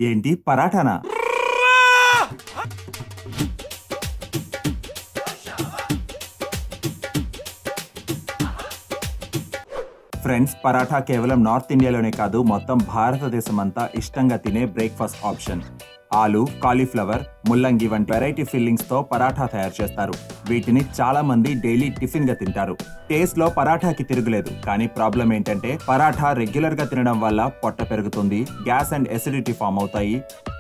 ఏంటి పరాఠానా? ఫ్రెండ్స్, పరాఠా కేవలం నార్త్ ఇండియాలోనే కాదు, మొత్తం భారతదేశం అంతా ఇష్టంగా తినే బ్రేక్ఫాస్ట్ ఆప్షన్. ఆలు, కాలీఫ్లవర్, ముల్లంగి వంటి వెరైటీ ఫిల్లింగ్స్ తో పరాఠా తయారు చేస్తారు. వీటిని చాలా మంది డైలీ టిఫిన్ గా తింటారు. టేస్ట్ లో పరాఠాకి తిరుగులేదు. కానీ ప్రాబ్లం ఏంటంటే పరాఠా రెగ్యులర్ గా తినడం వల్ల పొట్ట పెరుగుతుంది, గ్యాస్ అండ్ ఎసిడిటీ ఫామ్ అవుతాయి,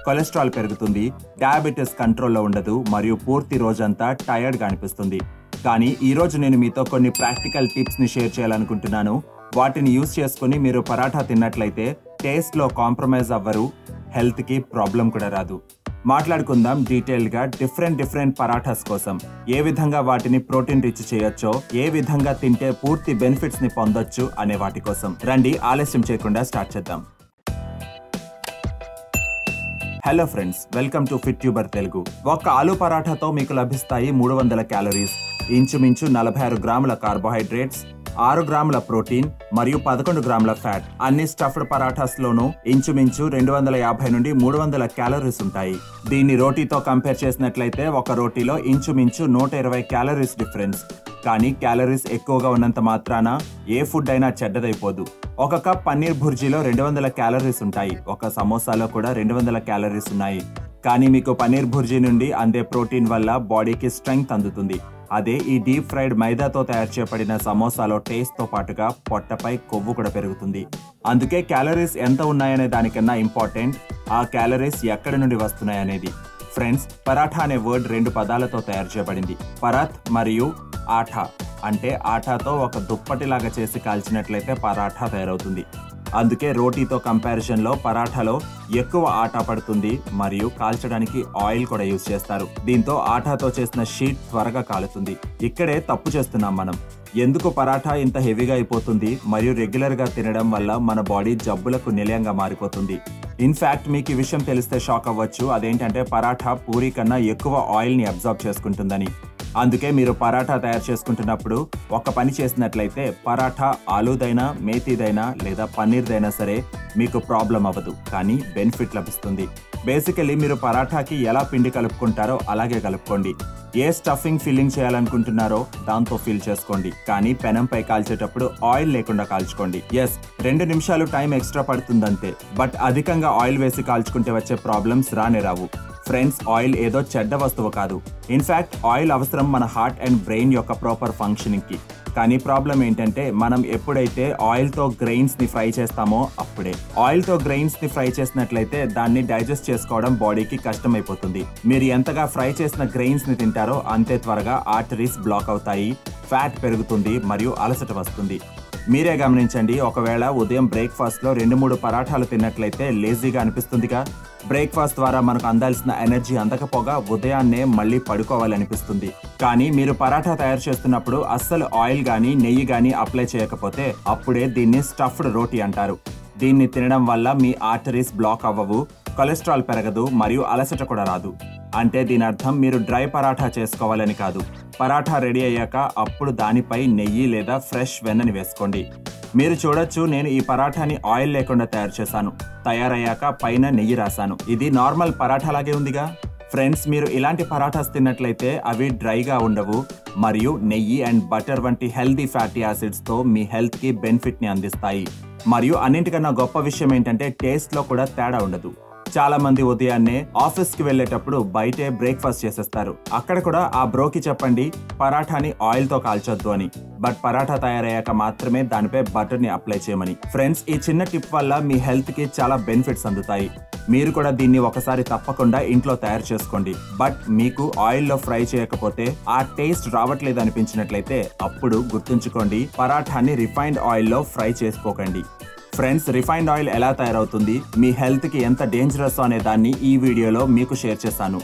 కొలెస్ట్రాల్ పెరుగుతుంది, డయాబెటిస్ కంట్రోల్లో ఉండదు మరియు పూర్తి రోజంతా టైర్డ్ గా అనిపిస్తుంది. కానీ ఈ రోజు నేను మీతో కొన్ని ప్రాక్టికల్ టిప్స్ ని షేర్ చేయాలనుకుంటున్నాను. వాటిని యూజ్ చేసుకుని మీరు పరాఠా తిన్నట్లయితే టేస్ట్ లో కాంప్రమైజ్ అవ్వరు, హెల్త్ కి ప్రాబ్లం కూడా రాదు. మాట్లాడుకుందాం డీటెయిల్ గా డిఫరెంట్ పరాఠాస్ కోసం, ఏ విధంగా వాటిని ప్రోటీన్ రిచ్ చేయొచ్చో, ఏ విధంగా తింటే పూర్తి బెనిఫిట్స్ ని పొందొచ్చు అనే వాటి కోసం. రండి ఆలస్యం చేయకుండా స్టార్ట్ చేద్దాం. Hello friends, welcome to fit tuber Telugu. ఒక్క ఆలు పరాఠాతో మీకు లభిస్తాయి 300 క్యాలరీస్, ఇంచుమించు 46 గ్రాముల కార్బోహైడ్రేట్స్, 6 గ్రాముల ప్రోటీన్ మరియు 11 గ్రాముల ఫ్యాట్. అన్ని స్టఫ్డ్ పరాఠాస్ లోనూ ఇంచుమించు 250 నుండి 300 క్యాలరీస్ ఉంటాయి. దీన్ని రోటీతో కంపేర్ చేసినట్లయితే ఒక రోటీలో ఇంచుమించు 120 క్యాలరీస్ డిఫరెన్స్. కానీ క్యాలరీస్ ఎక్కువగా ఉన్నంత మాత్రాన ఏ ఫుడ్ అయినా చెడ్డదైపోదు. ఒక కప్ పన్నీర్ భుర్జీలో 200 క్యాలరీస్ ఉంటాయి. ఒక సమోసాలో కూడా 200 క్యాలరీస్ ఉన్నాయి. కానీ మీకు పన్నీర్ భుర్జీ నుండి అందే ప్రోటీన్ వల్ల బాడీకి స్ట్రెంగ్త్ అందుతుంది. అదే ఈ డీప్ ఫ్రైడ్ మైదాతో తయారు చేయబడిన సమోసాలో టేస్ట్ తో పాటుగా పొట్టపై కొవ్వు కూడా పెరుగుతుంది. అందుకే క్యాలరీస్ ఎంత ఉన్నాయనే దానికన్నా ఇంపార్టెంట్ ఆ క్యాలరీస్ ఎక్కడి నుండి వస్తున్నాయనేది. ఫ్రెండ్స్, పరాఠా అనే వర్డ్ 2 పదాలతో తయారు చేయబడింది. పరత్ మరియు ఆఠా. అంటే ఆటాతో ఒక దుప్పటిలాగా చేసి కాల్చినట్లయితే పరాఠా తయారవుతుంది. అందుకే రోటీతో కంపారిజన్ లో పరాఠాలో ఎక్కువ ఆటా పడుతుంది మరియు కాల్చడానికి ఆయిల్ కూడా యూజ్ చేస్తారు. దీంతో ఆటాతో చేసిన షీట్ త్వరగా కాలుతుంది. ఇక్కడే తప్పు చేస్తున్నాం మనం. ఎందుకు పరాఠా ఇంత హెవీగా అయిపోతుంది మరియు రెగ్యులర్ గా తినడం వల్ల మన బాడీ జబ్బులకు నిలయంగా మారిపోతుంది. ఇన్ఫాక్ట్ మీకు ఈ విషయం తెలిస్తే షాక్ అవ్వచ్చు. అదేంటంటే పరాఠా పూరి కన్నా ఎక్కువ ఆయిల్ ని అబ్జార్బ్ చేసుకుంటుందని. అందుకే మీరు పరాఠా తయారు చేసుకుంటున్నప్పుడు ఒక పని చేసినట్లయితే పరాఠా ఆలూదైనా, మేతిదైనా లేదా పన్నీర్దైనా సరే మీకు ప్రాబ్లం అవ్వదు, కానీ బెనిఫిట్ లభిస్తుంది. బేసికలీ మీరు పరాఠాకి ఎలా పిండి కలుపుకుంటారో అలాగే కలుపుకోండి. ఏ స్టఫింగ్ ఫిల్లింగ్ చేయాలనుకుంటున్నారో దాంతో ఫిల్ చేసుకోండి. కానీ పెనంపై కాల్చేటప్పుడు ఆయిల్ లేకుండా కాల్చుకోండి. 2 నిమిషాలు టైం ఎక్స్ట్రా పడుతుందంతే. బట్ అధికంగా ఆయిల్ వేసి కాల్చుకుంటే వచ్చే ప్రాబ్లమ్స్ రానే రావు. ఫ్రెండ్స్, ఆయిల్ ఏదో చెడ్డ వస్తువు కాదు. ఇన్ఫాక్ట్ ఆయిల్ అవసరం మన హార్ట్ అండ్ బ్రెయిన్ యొక్క ప్రాపర్ ఫంక్షనింగ్ కి. కానీ ప్రాబ్లం ఏంటంటే మనం ఎప్పుడైతే ఆయిల్ తో గ్రెయిన్స్ ని ఫ్రై చేస్తామో అప్పుడే. ఆయిల్ తో గ్రెయిన్స్ ని ఫ్రై చేసినట్లయితే దాన్ని డైజెస్ట్ చేసుకోవడం బాడీకి కష్టమైపోతుంది. మీరు ఎంతగా ఫ్రై చేసిన గ్రెయిన్స్ ని తింటారో అంతే త్వరగా ఆర్టరీస్ బ్లాక్ అవుతాయి, ఫ్యాట్ పెరుగుతుంది మరియు అలసట వస్తుంది. మీరే గమనించండి, ఒకవేళ ఉదయం బ్రేక్ఫాస్ట్ లో 2-3 పరాఠాలు తిన్నట్లయితే లేజీగా అనిపిస్తుందిగా. బ్రేక్ఫాస్ట్ ద్వారా మనకు అందాల్సిన ఎనర్జీ అందకపోగా ఉదయాన్నే మళ్ళీ పడుకోవాలనిపిస్తుంది. కానీ మీరు పరాఠా తయారు చేస్తున్నప్పుడు అస్సలు ఆయిల్ గానీ నెయ్యి గానీ అప్లై చేయకపోతే అప్పుడే దీన్ని స్టఫ్డ్ రోటీ అంటారు. దీన్ని తినడం వల్ల మీ ఆర్టరీస్ బ్లాక్ అవ్వవు, కొలెస్ట్రాల్ పెరగదు మరియు అలసట కూడా రాదు. అంటే దీని అర్థం మీరు డ్రై పరాఠా చేసుకోవాలని కాదు. పరాఠా రెడీ అయ్యాక అప్పుడు దానిపై నెయ్యి లేదా ఫ్రెష్ వెన్నని వేసుకోండి. మీరు చూడొచ్చు, నేను ఈ పరాఠాని ఆయిల్ లేకుండా తయారు చేశాను. తయారయ్యాక పైన నెయ్యి రాశాను. ఇది నార్మల్ పరాఠాలాగే ఉందిగా. ఫ్రెండ్స్, మీరు ఇలాంటి పరాఠాస్ తిన్నట్లయితే అవి డ్రైగా ఉండవు మరియు నెయ్యి అండ్ బటర్ వంటి హెల్దీ ఫ్యాటీ యాసిడ్స్ తో మీ హెల్త్ కి బెనిఫిట్ ని అందిస్తాయి. మరియు అన్నింటికన్నా గొప్ప విషయం ఏంటంటే టేస్ట్ లో కూడా తేడా ఉండదు. చాలా మంది ఉదయాన్నే ఆఫీస్ కి వెళ్లేటప్పుడు బయటే బ్రేక్ఫాస్ట్ చేసేస్తారు. అక్కడ కూడా ఆ బ్రోకి చెప్పండి పరాఠాని ఆయిల్ తో కాల్చొద్దు అని. బట్ పరాఠా తయారయ్యాక మాత్రమే దానిపై బటర్ ని అప్లై చేయమని. ఫ్రెండ్స్, ఈ చిన్న టిప్ వల్ల మీ హెల్త్ కి చాలా బెనిఫిట్స్ అందుతాయి. మీరు కూడా దీన్ని ఒకసారి తప్పకుండా ఇంట్లో తయారు చేసుకోండి. బట్ మీకు ఆయిల్ లో ఫ్రై చేయకపోతే ఆ టేస్ట్ రావట్లేదు అనిపించినట్లయితే అప్పుడు గుర్తుంచుకోండి, పరాఠాని రిఫైన్డ్ ఆయిల్ లో ఫ్రై చేసుకోకండి. ఫ్రెండ్స్, రిఫైన్డ్ ఆయిల్ ఎలా తయారవుతుంది, మీ హెల్త్ కి ఎంత డేంజరస్ అనే దాన్ని ఈ వీడియోలో మీకు షేర్ చేశాను.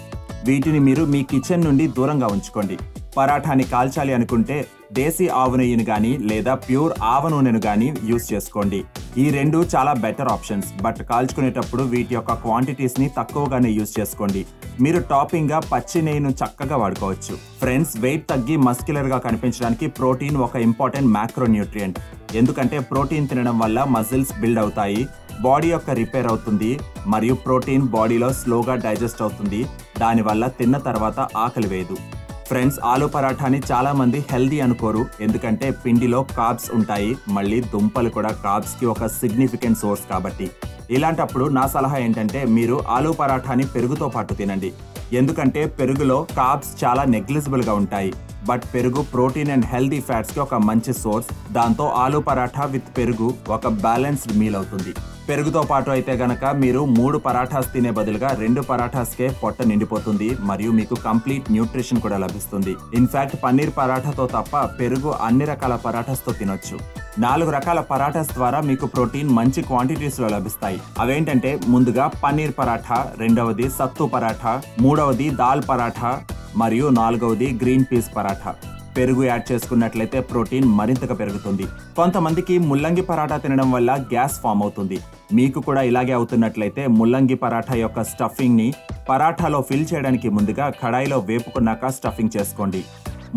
వీటిని మీరు మీ కిచెన్ నుండి దూరంగా ఉంచుకోండి. పరాఠాని కాల్చాలి అనుకుంటే దేశీ ఆవు నెయ్యిని గానీ లేదా ప్యూర్ ఆవ నూనెను గానీ యూస్ చేసుకోండి. ఈ 2 చాలా బెటర్ ఆప్షన్స్. బట్ కాల్చుకునేటప్పుడు వీటి యొక్క క్వాంటిటీస్ ని తక్కువగానే యూస్ చేసుకోండి. మీరు టాపింగ్ గా పచ్చి నెయ్యిను చక్కగా వాడుకోవచ్చు. ఫ్రెండ్స్, వెయిట్ తగ్గి మస్క్యులర్ గా కనిపించడానికి ప్రోటీన్ ఒక ఇంపార్టెంట్ మ్యాక్రో న్యూట్రియంట్. ఎందుకంటే ప్రోటీన్ తినడం వల్ల మజిల్స్ బిల్డ్ అవుతాయి, బాడీ యొక్క రిపేర్ అవుతుంది మరియు ప్రోటీన్ బాడీలో స్లోగా డైజెస్ట్ అవుతుంది. దానివల్ల తిన్న తర్వాత ఆకలి వేయదు. ఫ్రెండ్స్, ఆలు పరాఠాని చాలా మంది హెల్దీ అనుకోరు, ఎందుకంటే పిండిలో కార్బ్స్ ఉంటాయి. మళ్ళీ దుంపలు కూడా కార్బ్స్ కి ఒక సిగ్నిఫికెంట్ సోర్స్ కాబట్టి. ఇలాంటప్పుడు నా సలహా ఏంటంటే మీరు ఆలు పరాఠాని పెరుగుతో పాటు తినండి. ఎందుకంటే పెరుగులో కార్బ్స్ చాలా నెగ్లిజిబుల్ గా ఉంటాయి. బట్ పెరుగు ప్రోటీన్ అండ్ హెల్దీ ఫ్యాట్స్ కి ఒక మంచి సోర్స్. దాంతో ఆలు పరాఠా విత్ పెరుగు ఒక బ్యాలెన్స్డ్ మీల్ అవుతుంది. పెరుగుతో పాటు అయితే గనక మీరు 3 పరాఠాస్ తినే బదులుగా 2 పరాఠాస్కే పొట్ట నిండిపోతుంది మరియు మీకు కంప్లీట్ న్యూట్రిషన్ కూడా లభిస్తుంది. ఇన్ఫాక్ట్ పన్నీర్ పరాఠాతో తప్ప పెరుగు అన్ని రకాల పరాఠాస్ తో తినొచ్చు. 4 రకాల పరాఠాస్ ద్వారా మీకు ప్రోటీన్ మంచి క్వాంటిటీస్ లో లభిస్తాయి. అవేంటంటే ముందుగా పన్నీర్ పరాఠా, రెండవది సత్తు పరాఠా, మూడవది దాల్ పరాఠా మరియు 4వది గ్రీన్ పీస్ పరాఠా. పెరుగు యాడ్ చేసుకున్నట్లయితే ప్రోటీన్ మరింతగా పెరుగుతుంది. కొంతమందికి ముల్లంగి పరాఠా తినడం వల్ల గ్యాస్ ఫామ్ అవుతుంది. మీకు కూడా ఇలాగే అవుతున్నట్లయితే ముల్లంగి పరాఠా యొక్క స్టఫింగ్ ని పరాఠాలో ఫిల్ చేయడానికి ముందుగా కడాయిలో వేపుకున్నాక స్టఫింగ్ చేసుకోండి.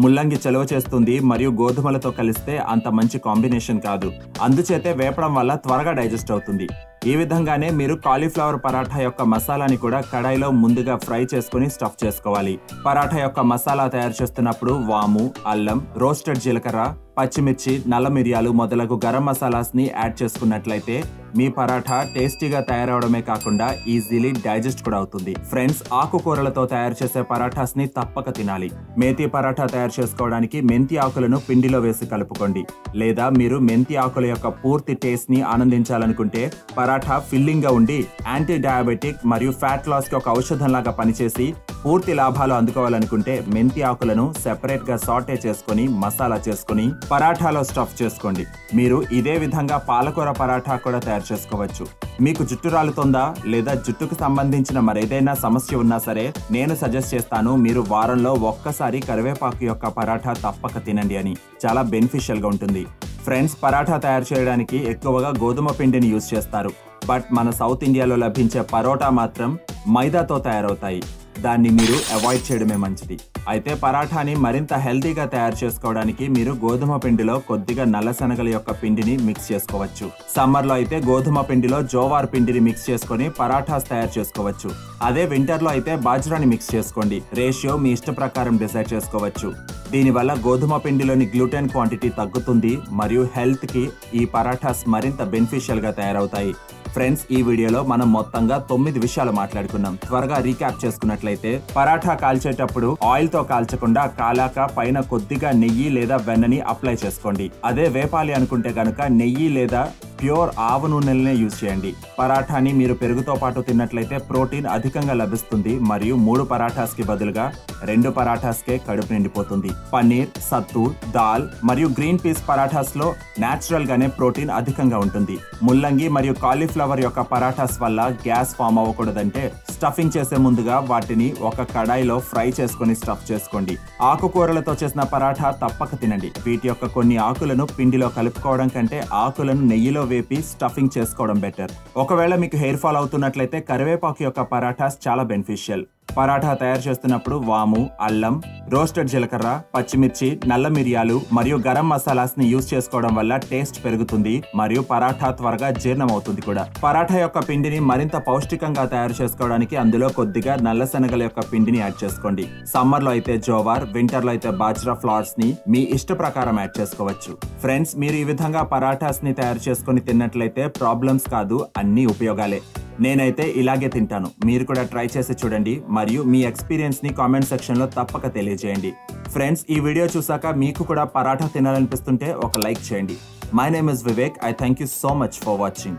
ముల్లంగి చలువ చేస్తుంది మరియు గోధుమలతో కలిస్తే అంత మంచి కాంబినేషన్ కాదు. అందుచేతే వేపడం వల్ల త్వరగా డైజెస్ట్ అవుతుంది. ఈ విధంగానే మీరు కాలీఫ్లవర్ పరాఠా యొక్క మసాలాని కూడా కడాయిలో ముందుగా ఫ్రై చేసుకుని స్టఫ్ చేసుకోవాలి. పరాఠా యొక్క మసాలా తయారు చేస్తున్నప్పుడు వాము, అల్లం, రోస్టెడ్ జీలకర్ర, పచ్చిమిర్చి, నల్ల మిరియాలు మొదలగు గరం మసాలాస్ ని యాడ్ చేసుకున్నట్లయితే మీ పరాఠా టేస్టీగా తయారవడమే కాకుండా ఈజీలీ డైజెస్ట్ కూడా అవుతుంది. ఫ్రెండ్స్, ఆకుకూరలతో తయారు చేసే పరాఠాస్ ని తప్పక తినాలి. మేతి పరాఠా తయారు చేసుకోవడానికి మెంతి ఆకులను పిండిలో వేసి కలుపుకోండి. లేదా మీరు మెంతి ఆకుల యొక్క పూర్తి టేస్ట్ ని ఆనందించాలనుకుంటే పరాఠా ఫిల్లింగ్ గా ఉండి యాంటీ డయాబెటిక్ మరియు ఫ్యాట్ లాస్ కి ఒక ఔషధం లాగా పనిచేసి పూర్తి లాభాలు అందుకోవాలనుకుంటే మెంతి ఆకులను సెపరేట్ గా సాటే చేసుకుని మసాలా చేసుకుని పరాఠాలో స్టఫ్ చేసుకోండి. మీరు ఇదే విధంగా పాలకూర పరాఠా కూడా తయారు చేసుకోవచ్చు. మీకు జుట్టు రాలుతుందా లేదా జుట్టుకు సంబంధించిన మరేదైనా సమస్య ఉన్నా సరే నేను సజెస్ట్ చేస్తాను మీరు వారంలో ఒక్కసారి కరివేపాకు యొక్క పరాఠా తప్పక తినండి అని. చాలా బెనిఫిషియల్ గా ఉంటుంది. ఫ్రెండ్స్, పరాఠా తయారు చేయడానికి ఎక్కువగా గోధుమ పిండిని యూజ్ చేస్తారు. బట్ మన సౌత్ ఇండియాలో లభించే పరోటా మాత్రం మైదాతో తయారవుతాయి. దాన్ని మీరు అవాయిడ్ చేయడమే మంచిది. అయితే పరాఠాని మరింత హెల్తీగా తయారు చేసుకోవడానికి మీరు గోధుమ పిండిలో కొద్దిగా నల్ల శనగల యొక్క పిండిని మిక్స్ చేసుకోవచ్చు. సమ్మర్ లో అయితే గోధుమ పిండిలో జోవార్ పిండిని మిక్స్ చేసుకుని పరాఠాస్ తయారు చేసుకోవచ్చు. అదే వింటర్ లో అయితే బాజ్రాని మిక్స్ చేసుకోండి. రేషియో మీ ఇష్ట ప్రకారం డిసైడ్ చేసుకోవచ్చు. దీనివల్ల గోధుమ పిండిలోని గ్లూటెన్ క్వాంటిటీ తగ్గుతుంది మరియు హెల్త్ కి ఈ పరాఠాస్ మరింత బెనిఫిషియల్ గా తయారవుతాయి. ఫ్రెండ్స్, ఈ వీడియోలో మనం మొత్తంగా 9 విషయాలు మాట్లాడుకున్నాం. త్వరగా రీక్యాప్ చేసుకున్నట్లయితే పరాఠా కాల్చేటప్పుడు ఆయిల్ తో కాల్చకుండా కాలాక పైన కొద్దిగా నెయ్యి లేదా వెన్నని అప్లై చేసుకోండి. అదే వేపాలి అనుకుంటే గనుక నెయ్యి లేదా ప్యూర్ ఆవు నూనెలనే యూజ్ చేయండి. పరాఠాని మీరు పెరుగుతో పాటు తిన్నట్లయితే ప్రోటీన్ అధికంగా లభిస్తుంది మరియు 3 పరాఠాస్ కి బదులుగా 2 పరాఠాస్కే కడుపు నిండిపోతుంది. పన్నీర్, సత్తు, దాల్ మరియు గ్రీన్ పీస్ పరాఠాస్ లో నేచురల్ గానే ప్రోటీన్ అధికంగా ఉంటుంది. ముల్లంగి మరియు కాలీఫ్లవర్ యొక్క పరాఠాస్ వల్ల గ్యాస్ ఫామ్ అవ్వకూడదంటే స్టఫింగ్ చేసే ముందుగా వాటిని ఒక కడాయిలో ఫ్రై చేసుకుని స్టఫ్ చేసుకోండి. ఆకుకూరలతో చేసిన పరాఠా తప్పక తినండి. వీటి యొక్క కొన్ని ఆకులను పిండిలో కలుపుకోవడం కంటే ఆకులను నెయ్యిలో వేపి స్టఫింగ్ చేసుకోవడం బెటర్. ఒకవేళ మీకు హెయిర్ ఫాల్ అవుతున్నట్లయితే కరివేపాకు యొక్క పరాఠాస్ చాలా బెనిఫిషియల్. పరాఠా తయారు చేస్తున్నప్పుడు వాము, అల్లం, రోస్టెడ్ జీలకర్ర, పచ్చిమిర్చి, నల్ల మిరియాలు మరియు గరం మసాలాస్ ని యూజ్ చేసుకోవడం వల్ల టేస్ట్ పెరుగుతుంది మరియు పరాఠా త్వరగా జీర్ణం అవుతుంది కూడా. పరాఠా యొక్క పిండిని మరింత పౌష్టికంగా తయారు చేసుకోవడానికి అందులో కొద్దిగా నల్ల శనగల యొక్క పిండిని యాడ్ చేసుకోండి. సమ్మర్ లో అయితే జోవార్, వింటర్ లో అయితే బాజ్రా ఫ్లవర్స్ ని మీ ఇష్ట ప్రకారం యాడ్ చేసుకోవచ్చు. ఫ్రెండ్స్, మీరు ఈ విధంగా పరాఠాస్ ని తయారు చేసుకుని తిన్నట్లయితే ప్రాబ్లమ్స్ కాదు, అన్ని ఉపయోగాలే. నేనైతే ఇలాగే తింటాను. మీరు కూడా ట్రై చేసి చూడండి మరియు మీ ఎక్స్పీరియన్స్ ని కామెంట్ సెక్షన్ లో తప్పక తెలియజేయండి. ఫ్రెండ్స్, ఈ వీడియో చూసాక మీకు కూడా పరాఠా తినాలనిపిస్తుంటే ఒక లైక్ చేయండి. My name is Vivek. I thank you so much for watching.